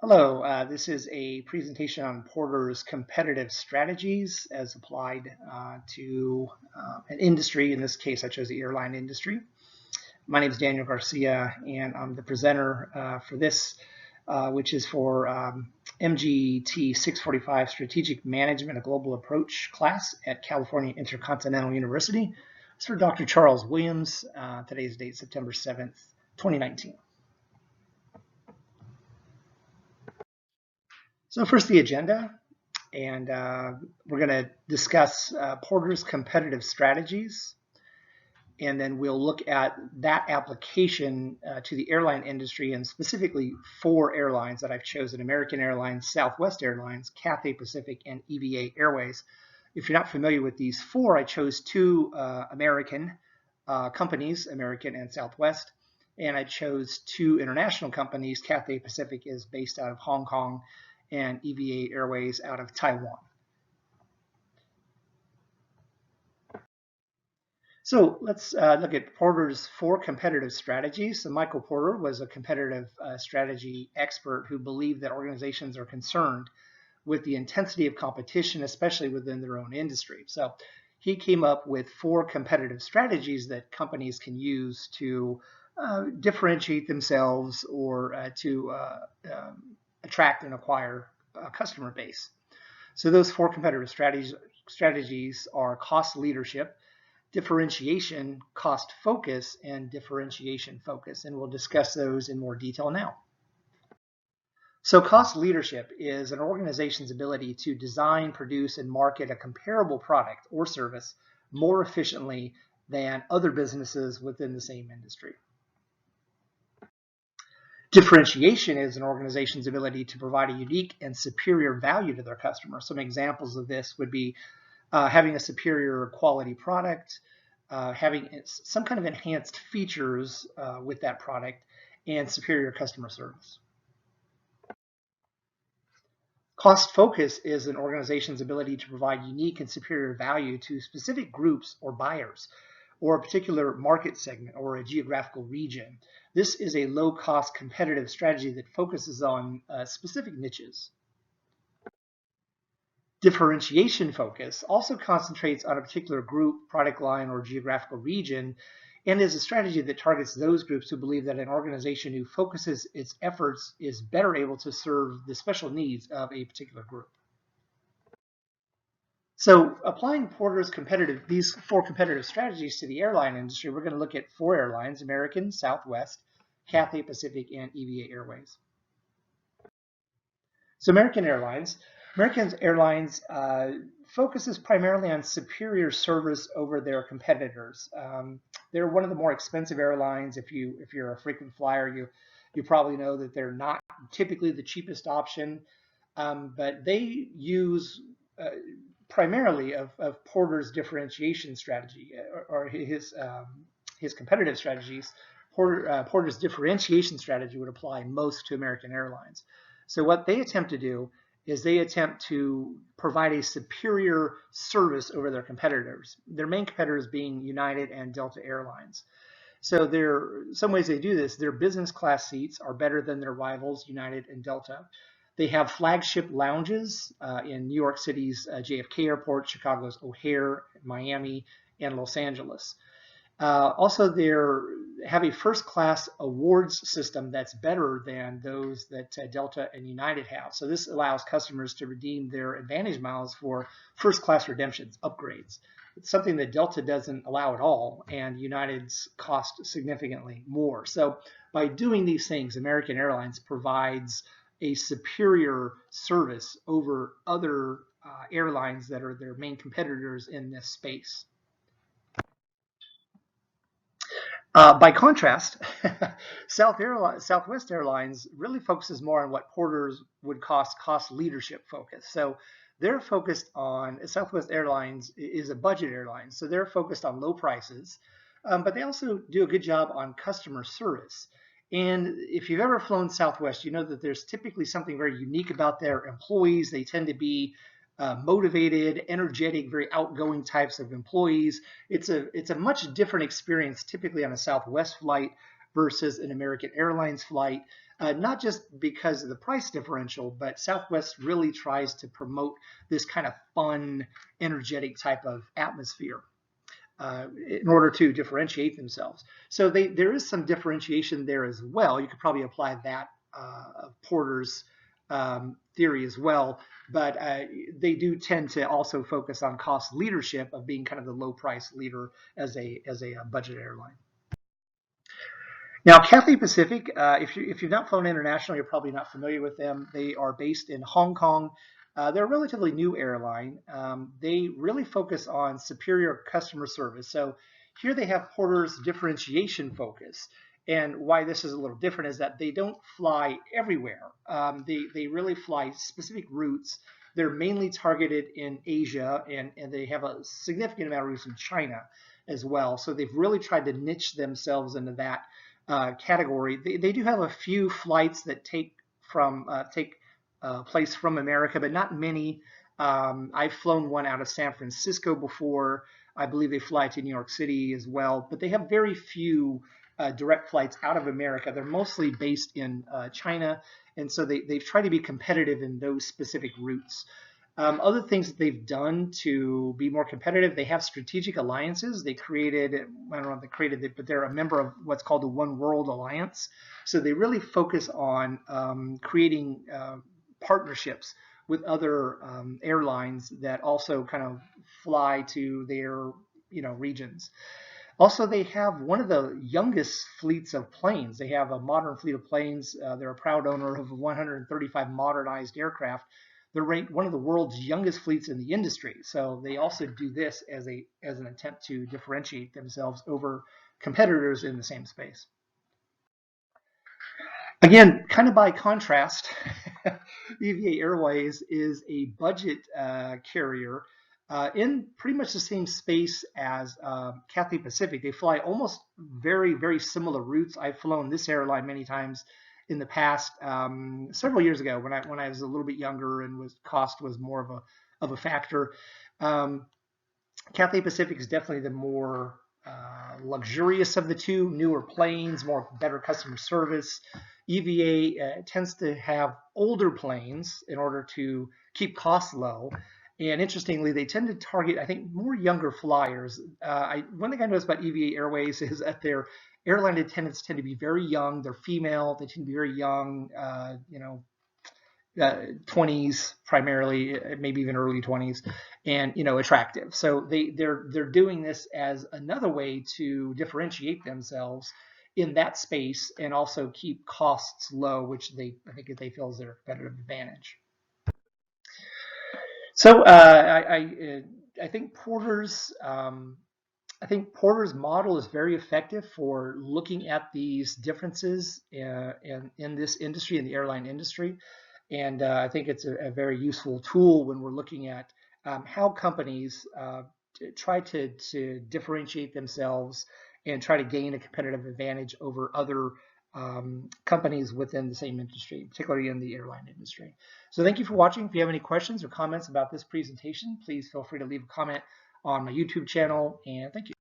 Hello, this is a presentation on Porter's competitive strategies as applied to an industry. In this case, I chose the airline industry. My name is Daniel Garcia, and I'm the presenter for this, which is for MGT 645 Strategic Management, a Global Approach class at California Intercontinental University. It's for Dr. Charles Williams. Today's date, September 7th, 2019. So first, the agenda, and we're going to discuss Porter's competitive strategies, and then we'll look at that application to the airline industry, and specifically 4 airlines that I've chosen: American Airlines, Southwest Airlines, Cathay Pacific, and EVA Airways. If you're not familiar with these 4, I chose 2 American companies, American and Southwest, and I chose 2 international companies. Cathay Pacific is based out of Hong Kong, and EVA Airways out of Taiwan. So let's look at Porter's 4 competitive strategies. So Michael Porter was a competitive strategy expert who believed that organizations are concerned with the intensity of competition, especially within their own industry. So he came up with 4 competitive strategies that companies can use to differentiate themselves or to attract and acquire a customer base. So those 4 competitive strategies are cost leadership, differentiation, cost focus, and differentiation focus. And we'll discuss those in more detail now. So cost leadership is an organization's ability to design, produce, and market a comparable product or service more efficiently than other businesses within the same industry. Differentiation is an organization's ability to provide a unique and superior value to their customers. Some examples of this would be having a superior quality product, having some kind of enhanced features with that product, and superior customer service. Cost focus is an organization's ability to provide unique and superior value to specific groups or buyers, or a particular market segment or a geographical region. This is a low-cost competitive strategy that focuses on specific niches. Differentiation focus also concentrates on a particular group, product line, or geographical region, and is a strategy that targets those groups who believe that an organization who focuses its efforts is better able to serve the special needs of a particular group. So applying Porter's these 4 competitive strategies to the airline industry, we're going to look at 4 airlines: American, Southwest, Cathay Pacific, and EVA Airways. So American Airlines focuses primarily on superior service over their competitors. They're one of the more expensive airlines. If you're a frequent flyer, you probably know that they're not typically the cheapest option, but they use primarily of Porter's differentiation strategy or his competitive strategies. Porter's differentiation strategy would apply most to American Airlines. So what they attempt to do is they attempt to provide a superior service over their competitors, their main competitors being United and Delta Airlines. So some ways they do this. Their business class seats are better than their rivals, United and Delta. They have flagship lounges in New York City's JFK Airport, Chicago's O'Hare, Miami, and Los Angeles. Also, they have a first-class awards system that's better than those that Delta and United have. So this allows customers to redeem their Advantage miles for first-class redemptions, upgrades. It's something that Delta doesn't allow at all, and United's cost significantly more. So by doing these things, American Airlines provides a superior service over other airlines that are their main competitors in this space. By contrast, Southwest Airlines really focuses more on what Porter's would cost leadership focus. So they're focused on, Southwest Airlines is a budget airline, so they're focused on low prices, but they also do a good job on customer service. And if you've ever flown Southwest, you know that there's typically something very unique about their employees. They tend to be motivated, energetic, very outgoing types of employees. It's a much different experience typically on a Southwest flight versus an American Airlines flight. not just because of the price differential, but Southwest really tries to promote this kind of fun, energetic type of atmosphere in order to differentiate themselves. So there is some differentiation there as well. You could probably apply that Porter's theory as well, but they do tend to also focus on cost leadership of being kind of the low price leader as a budget airline. Now, Cathay Pacific, if you've not flown international, you're probably not familiar with them. They are based in Hong Kong. They're a relatively new airline. They really focus on superior customer service. So here they have Porter's differentiation focus. And why this is a little different is that they don't fly everywhere. They really fly specific routes. They're mainly targeted in Asia, and they have a significant amount of routes in China as well. So they've really tried to niche themselves into that category. They do have a few flights that take place from America, but not many. I've flown one out of San Francisco before. I believe they fly to New York City as well, but they have very few direct flights out of America. They're mostly based in China, and so they've tried to be competitive in those specific routes. Other things that they've done to be more competitive, they have strategic alliances. They created, I don't know if they created it, but they're a member of what's called the One World Alliance. So they really focus on creating partnerships with other airlines that also kind of fly to their regions. Also, they have one of the youngest fleets of planes. They have a modern fleet of planes. They're a proud owner of 135 modernized aircraft. They're ranked one of the world's youngest fleets in the industry. So they also do this as an attempt to differentiate themselves over competitors in the same space. Again, kind of by contrast, EVA Airways is a budget carrier in pretty much the same space as Cathay Pacific. They fly almost very, very similar routes. I've flown this airline many times in the past, several years ago when I was a little bit younger and cost was more of a factor. Cathay Pacific is definitely the more luxurious of the two, newer planes, better customer service. EVA tends to have older planes in order to keep costs low. And interestingly, they tend to target, I think, more younger flyers. One thing I noticed about EVA Airways is that their airline attendants tend to be very young. They're female. They tend to be very young, 20s primarily, maybe even early 20s, and attractive. So they're doing this as another way to differentiate themselves in that space and also keep costs low, which I think they feel is their competitive advantage. So I think Porter's model is very effective for looking at these differences in this industry, in the airline industry. And I think it's a very useful tool when we're looking at how companies try to differentiate themselves and try to gain a competitive advantage over other companies within the same industry, particularly in the airline industry. So thank you for watching. If you have any questions or comments about this presentation, please feel free to leave a comment on my YouTube channel, and thank you.